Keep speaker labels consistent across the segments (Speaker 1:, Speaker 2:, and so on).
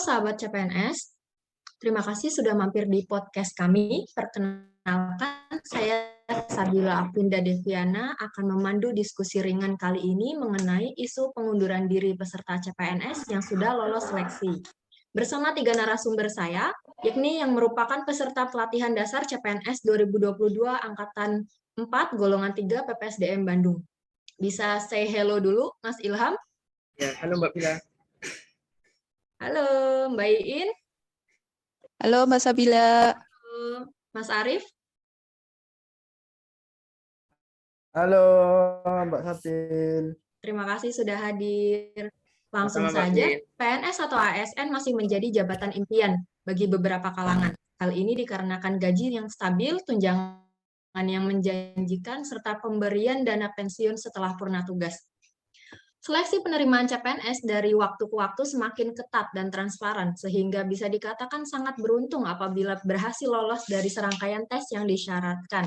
Speaker 1: sahabat CPNS, terima kasih sudah mampir di podcast kami. Perkenalkan, saya Sabila Apinda Deviana akan memandu diskusi ringan kali ini mengenai isu pengunduran diri peserta CPNS yang sudah lolos seleksi. Bersama 3 narasumber saya, yakni yang merupakan peserta pelatihan dasar CPNS 2022 Angkatan 4 Golongan 3 PPSDM Bandung. Bisa say hello dulu, Mas Ilham?
Speaker 2: Ya, halo Mbak Bila.
Speaker 1: Halo, Mbak Iin.
Speaker 3: Halo Mbak Sabila.
Speaker 1: Halo, Mas Arief.
Speaker 2: Halo Mbak Sabil.
Speaker 1: Terima kasih sudah hadir. Langsung
Speaker 2: Sama-sama, Mbak
Speaker 1: saja,
Speaker 2: Bin.
Speaker 1: PNS atau ASN masih menjadi jabatan impian bagi beberapa kalangan. Hal ini dikarenakan gaji yang stabil, tunjangan yang menjanjikan, serta pemberian dana pensiun setelah purna tugas. Seleksi penerimaan CPNS dari waktu ke waktu semakin ketat dan transparan, sehingga bisa dikatakan sangat beruntung apabila berhasil lolos dari serangkaian tes yang disyaratkan.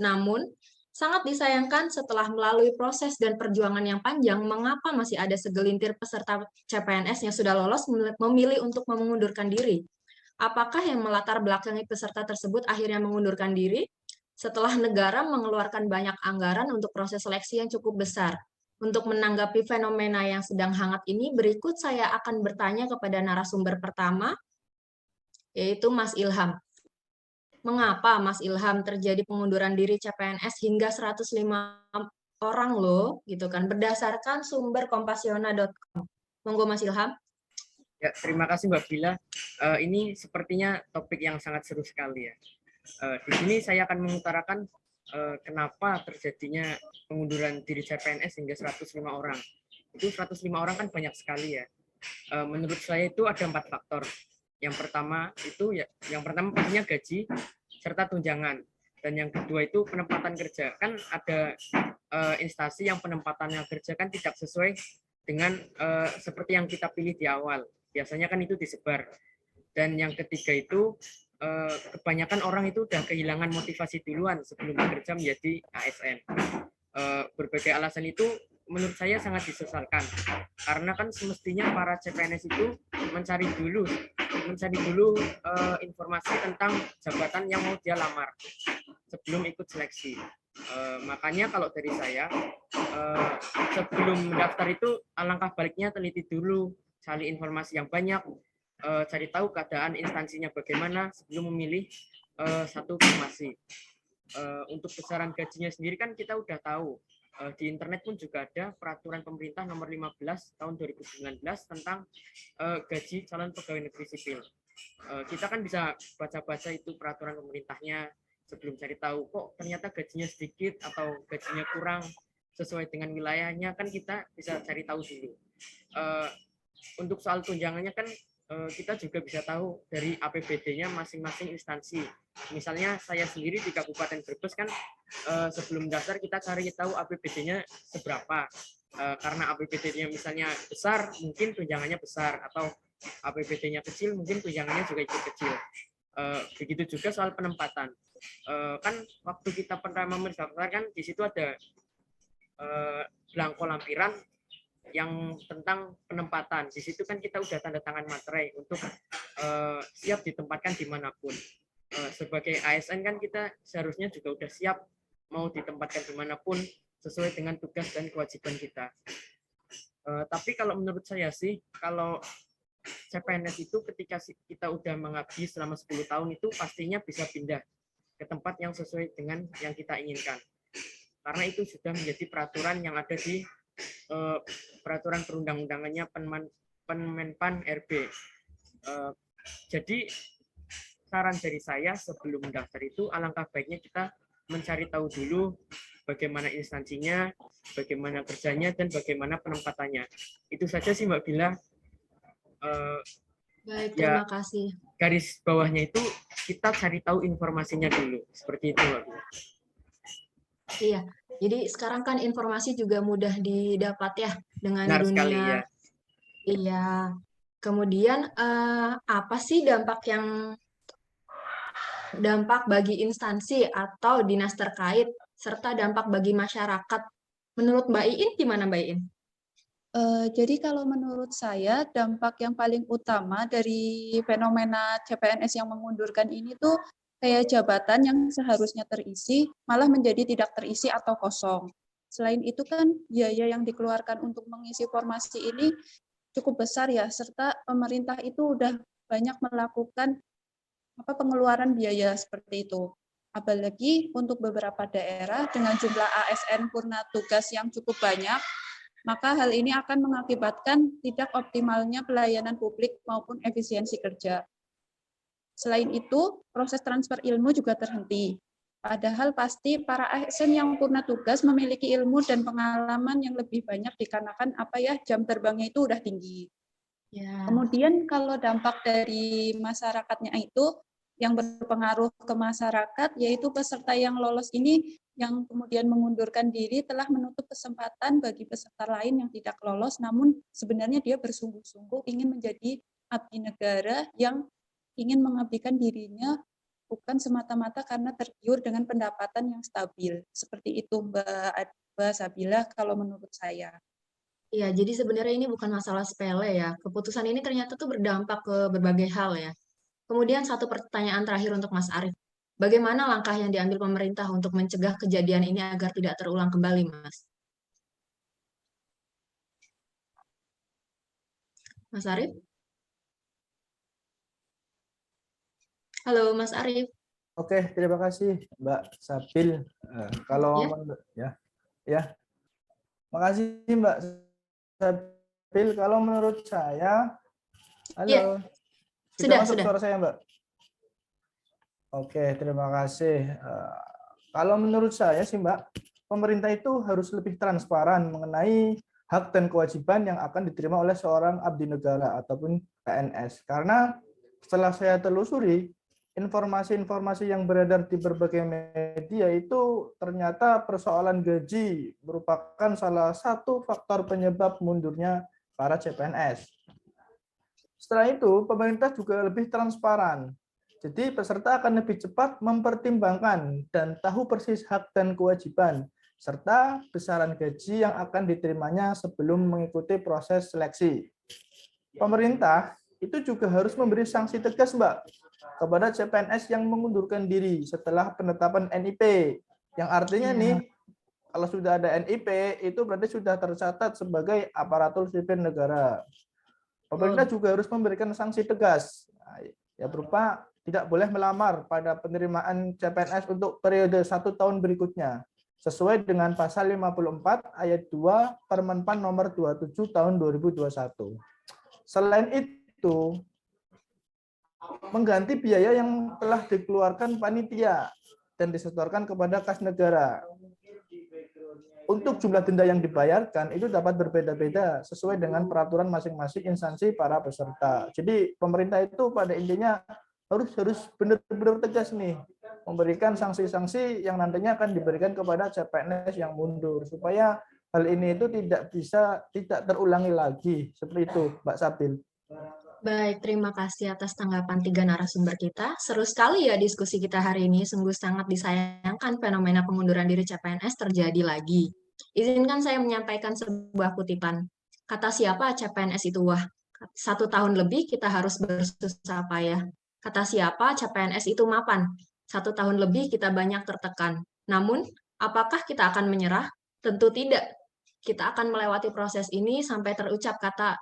Speaker 1: Namun, sangat disayangkan setelah melalui proses dan perjuangan yang panjang, mengapa masih ada segelintir peserta CPNS yang sudah lolos memilih untuk mengundurkan diri? Apakah yang melatar belakangi peserta tersebut akhirnya mengundurkan diri? Setelah negara mengeluarkan banyak anggaran untuk proses seleksi yang cukup besar. Untuk menanggapi fenomena yang sedang hangat ini, berikut saya akan bertanya kepada narasumber pertama, yaitu Mas Ilham. Mengapa, Mas Ilham, terjadi pengunduran diri CPNS hingga 105 orang loh, gitu kan, berdasarkan sumber kompasiona.com. Monggo Mas Ilham.
Speaker 2: Ya, terima kasih Mbak Bila. Ini sepertinya topik yang sangat seru sekali ya. Di sini saya akan mengutarakan kenapa terjadinya pengunduran diri CPNS hingga 105 orang. Itu 105 orang kan banyak sekali ya. Menurut saya itu ada 4 faktor. Yang pertama pastinya gaji serta tunjangan. Dan yang kedua itu penempatan kerja. Kan ada instansi yang penempatannya kerja kan tidak sesuai dengan seperti yang kita pilih di awal. Biasanya kan itu disebar. Dan yang ketiga itu kebanyakan orang itu udah kehilangan motivasi duluan sebelum bekerja menjadi ASN. Berbagai alasan itu menurut saya sangat disesalkan karena kan semestinya para CPNS itu mencari dulu informasi tentang jabatan yang mau dia lamar sebelum ikut seleksi. Makanya kalau dari saya sebelum mendaftar itu alangkah baiknya teliti dulu, cari informasi yang banyak, cari tahu keadaan instansinya bagaimana sebelum memilih satu formasi. Untuk besaran gajinya sendiri kan kita udah tahu. Di internet pun juga ada peraturan pemerintah nomor 15 tahun 2019 tentang gaji calon pegawai negeri sipil. Kita kan bisa baca-baca itu peraturan pemerintahnya sebelum cari tahu kok ternyata gajinya sedikit atau gajinya kurang sesuai dengan wilayahnya, kan kita bisa cari tahu dulu. Untuk soal tunjangannya kan kita juga bisa tahu dari APBD-nya masing-masing instansi. Misalnya saya sendiri di Kabupaten Brebes kan sebelum daftar kita cari tahu APBD-nya seberapa. Karena APBD-nya misalnya besar, mungkin tunjangannya besar, atau APBD-nya kecil, mungkin tunjangannya juga ikut kecil. Begitu juga soal penempatan. Kan waktu kita pertama mendaftar kan di situ ada belangko lampiran yang tentang penempatan. Di situ kan kita udah tanda tangan materai untuk siap ditempatkan dimanapun. Sebagai ASN kan kita seharusnya juga udah siap mau ditempatkan dimanapun sesuai dengan tugas dan kewajiban kita. Tapi kalau menurut saya sih, kalau CPNS itu ketika kita udah mengabdi selama 10 tahun itu pastinya bisa pindah ke tempat yang sesuai dengan yang kita inginkan. Karena itu sudah menjadi peraturan yang ada di peraturan perundang-undangannya Penmenpan RB. Jadi saran dari saya sebelum mendaftar itu alangkah baiknya kita mencari tahu dulu bagaimana instansinya, bagaimana kerjanya, dan bagaimana penempatannya. Itu saja sih Mbak Bila.
Speaker 1: Baik, terima kasih.
Speaker 2: Garis bawahnya itu kita cari tahu informasinya dulu. Seperti itu Mbak Bila.
Speaker 1: Iya, jadi sekarang kan informasi juga mudah didapat ya dengan
Speaker 2: Benar
Speaker 1: dunia.
Speaker 2: sekali, ya.
Speaker 1: Iya. Kemudian apa sih dampak bagi instansi atau dinas terkait serta dampak bagi masyarakat? Menurut Mbak Iin gimana Mbak Iin?
Speaker 3: Jadi kalau menurut saya dampak yang paling utama dari fenomena CPNS yang mengundurkan ini tuh kayak jabatan yang seharusnya terisi malah menjadi tidak terisi atau kosong. Selain itu kan biaya yang dikeluarkan untuk mengisi formasi ini cukup besar ya, serta pemerintah itu udah banyak melakukan pengeluaran biaya seperti itu. Apalagi untuk beberapa daerah dengan jumlah ASN purna tugas yang cukup banyak, maka hal ini akan mengakibatkan tidak optimalnya pelayanan publik maupun efisiensi kerja. Selain itu, proses transfer ilmu juga terhenti. Padahal pasti para ASN yang purna tugas memiliki ilmu dan pengalaman yang lebih banyak dikarenakan jam terbangnya itu udah tinggi.
Speaker 1: Ya.
Speaker 3: Kemudian kalau dampak dari masyarakatnya itu yang berpengaruh ke masyarakat, yaitu peserta yang lolos ini yang kemudian mengundurkan diri telah menutup kesempatan bagi peserta lain yang tidak lolos, namun sebenarnya dia bersungguh-sungguh ingin menjadi abdi negara yang ingin mengabdikan dirinya bukan semata-mata karena tergiur dengan pendapatan yang stabil. Seperti itu Mbak Sabila kalau menurut saya.
Speaker 1: Iya, jadi sebenarnya ini bukan masalah sepele ya. Keputusan ini ternyata tuh berdampak ke berbagai hal ya. Kemudian satu pertanyaan terakhir untuk Mas Arief. Bagaimana langkah yang diambil pemerintah untuk mencegah kejadian ini agar tidak terulang kembali, Mas? Mas Arief? Halo, Mas Arief.
Speaker 4: Oke, terima kasih Mbak Sabil. Kalau makasih Mbak Sabil. Kalau menurut saya, halo,
Speaker 1: Sudah,
Speaker 4: masuk
Speaker 1: sudah.
Speaker 4: suara saya Mbak? Oke, terima kasih. Kalau menurut saya sih Mbak, pemerintah itu harus lebih transparan mengenai hak dan kewajiban yang akan diterima oleh seorang abdi negara ataupun PNS. Karena setelah saya telusuri, informasi-informasi yang beredar di berbagai media itu ternyata persoalan gaji merupakan salah satu faktor penyebab mundurnya para CPNS. Setelah itu, pemerintah juga lebih transparan. Jadi peserta akan lebih cepat mempertimbangkan dan tahu persis hak dan kewajiban, serta besaran gaji yang akan diterimanya sebelum mengikuti proses seleksi. Pemerintah itu juga harus memberi sanksi tegas, Mbak, kepada CPNS yang mengundurkan diri setelah penetapan NIP. Yang artinya nih, kalau sudah ada NIP, itu berarti sudah tercatat sebagai aparatur sipil negara. Pemerintah juga harus memberikan sanksi tegas, ya berupa tidak boleh melamar pada penerimaan CPNS untuk periode 1 tahun berikutnya, sesuai dengan pasal 54 ayat 2 Permenpan nomor 27 tahun 2021. Selain itu, mengganti biaya yang telah dikeluarkan panitia dan disetorkan kepada kas negara. Untuk jumlah denda yang dibayarkan itu dapat berbeda-beda sesuai dengan peraturan masing-masing instansi para peserta. Jadi pemerintah itu pada intinya harus benar-benar tegas nih, memberikan sanksi-sanksi yang nantinya akan diberikan kepada CPNS yang mundur supaya hal ini itu tidak terulangi lagi. Seperti itu, Mbak Sabil.
Speaker 1: Baik, terima kasih atas tanggapan 3 narasumber kita. Seru sekali ya diskusi kita hari ini. Sungguh sangat disayangkan fenomena pengunduran diri CPNS terjadi lagi. Izinkan saya menyampaikan sebuah kutipan. Kata siapa CPNS itu wah? 1 tahun lebih kita harus bersusah payah. Kata siapa CPNS itu mapan? 1 tahun lebih kita banyak tertekan. Namun, apakah kita akan menyerah? Tentu tidak. Kita akan melewati proses ini sampai terucap kata,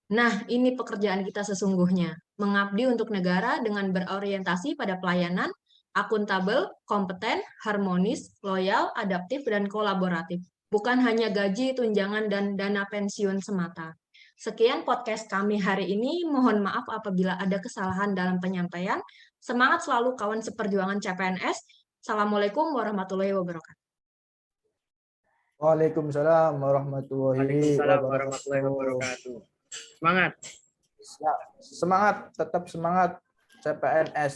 Speaker 1: Nah, ini pekerjaan kita sesungguhnya. Mengabdi untuk negara dengan berorientasi pada pelayanan, akuntabel, kompeten, harmonis, loyal, adaptif, dan kolaboratif. Bukan hanya gaji, tunjangan, dan dana pensiun semata. Sekian podcast kami hari ini. Mohon maaf apabila ada kesalahan dalam penyampaian. Semangat selalu kawan seperjuangan CPNS. Assalamualaikum warahmatullahi wabarakatuh.
Speaker 4: Waalaikumsalam warahmatullahi
Speaker 2: wabarakatuh. Semangat.
Speaker 4: Semangat, tetap semangat CPNS.